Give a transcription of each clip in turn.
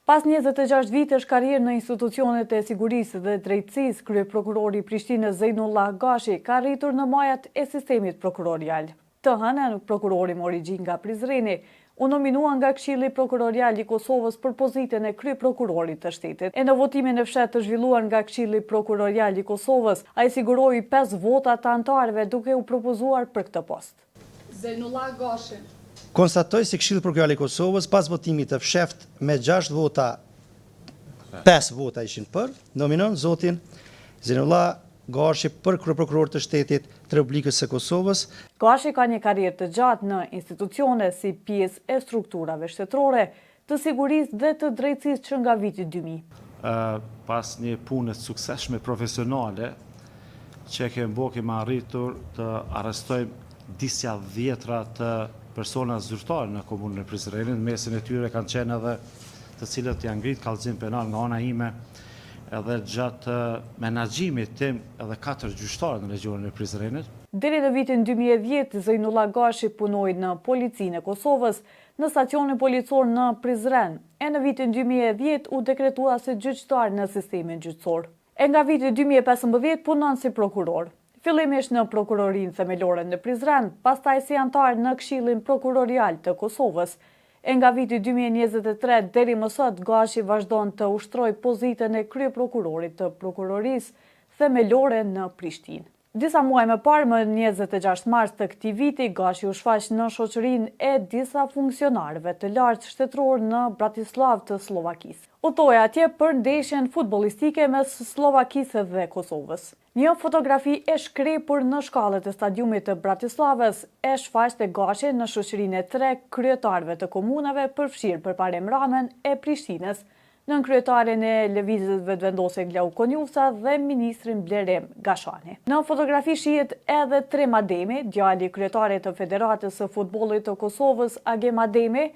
Pas 26 vitesh karrierë në institucionet e sigurisë dhe drejtësisë, kryeprokurori i Prishtinës Zejnullah Gashi ka arritur në majat e sistemit prokurorial. Të hënën, prokurori mori gjig nga Prizreni, u nominua nga Këshilli Prokurorial i Kosovës për pozitën e kryeprokurorit të shtetit. E në votimin e fshetë të zhvilluar nga Këshilli Prokurorial i Kosovës, ai siguroi 5 vota të anëtarëve duke u propozuar për këtë post. Zejnullah Gashi konstatoj se Këshilli Prokurorial i Kosovës pas votimit të fsheft me 6 vota, 5 vota ishin për, nominon zotin Zejnullah Gashi për kryeprokuror të shtetit të Republikës së Kosovës. Gashi ka një karrierë të gjatë në institucione si pjesë e strukturave shtetërore, të sigurisë dhe të drejtësisë që nga viti 2000. Pas një punë të suksesshme profesionale që kemi arritur të arrestojmë disa dhjetra të persona zyrtare në komunën e Prizrenit, mesin e tyre kanë qenë edhe të cilët janë ngrit kallëzim penal nga ana ime, edhe gjatë menaxhimit tim edhe 4 gjyqtarë në regionin e Prizrenit. Deri në vitin 2010, Zejnullah Gashi punoi në Policinë e Kosovës, në stacionin policor në Prizren, e në vitin 2010 u dekretua si gjyqtar në sistemin gjyqësor. E nga viti 2015 punon si prokuror. Fillimisht në prokurorinë themelore në Prizren, pastaj si antar në Këshillin Prokurorial të Kosovës. E nga viti 2023 deri më sot, Gashi vazhdon të ushtrojë pozitën e kryeprokurorit të prokurorisë themelore në Prishtinë. Disa muaj më parë, më 26 mars të këtij viti, Gashi u shfaq në shoqërinë e disa funksionarëve të lartë shtetëror në Bratislav të Slovakisë. Udhtoi atje për ndeshjen futbollistike mes Slovakisë dhe Kosovës. Një fotografi e shkrepur në shkallët e stadiumit të Bratislavës e shfaqte Gashi në shoqërinë e 3 kryetarëve të komunave, përfshirë përpara Ramën e Prishtinës, nën kryetarin e lëvizjeve të vendosë Glau Konjusa dhe ministrin Blerem Gashani. Në fotografi shihet edhe Trem Ademi, djali i kryetarit të Federatës së Futbollit të Kosovës, Agem Ademi,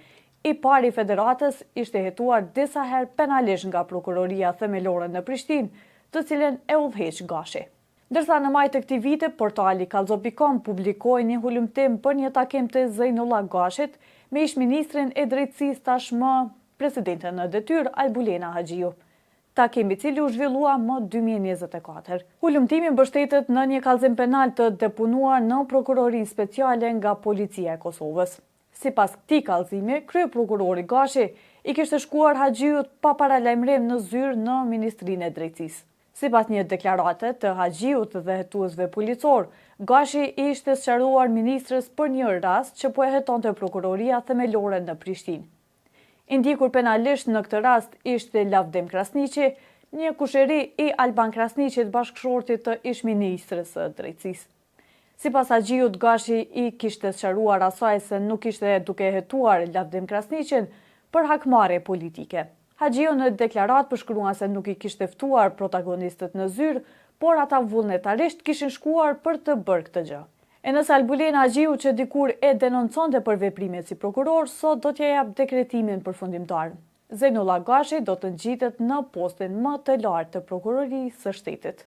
i pari i federatës, ishte hetuar disa herë penalisht nga prokuroria themelore në Prishtinë, të cilën e udhëheq Gashi. Ndërsa në maj të këtij viti, portali Kallzo.com publikoi një hulumtim për një takim të Zejnullah Gashit me ish-ministrin e drejtësisë tashmë presidenten në detyrë Albulena Haxhiu. Takimi i cili u zhvillua më 2024. Hulumtimi mbështetet në një kallëzim penal të depunuar në prokurorinë speciale nga Policia e Kosovës. Sipas këtij kallëzimi, kryeprokurori Gashi i kishte shkuar Haxhiut pa paralajmërim në zyrë në Ministrinë e Drejtësisë. Sipas një deklarate të Haxhiut dhe hetuesve policor, Gashi ishte sqaruar ministres për një rast që po e hetonte prokuroria themelore në Prishtinë. Indikur penalisht në këtë rast ishte Lavdem Krasniqi, një kusheri i Alban Krasniqit, bashkëshortit të ish-ministres së drejtësisë. Sipas Haxhiut, Gashi i kishte sqaruar asaj se nuk ishte duke hetuar Lavdem Krasniqin për hakmarrje politike. Haxhiu në deklaratë përshkruan se nuk i kishte ftuar protagonistët në zyrë, por ata vullnetarisht kishin shkuar për të bërë këtë gjë. E nëse Albulena Haxhiu, që dikur e denonconte për veprimet si prokuror, sot do t'ja jap dekretimin përfundimtar. Zejnullah Gashi do të ngjitet në postin më të lartë të prokurorisë së shtetit.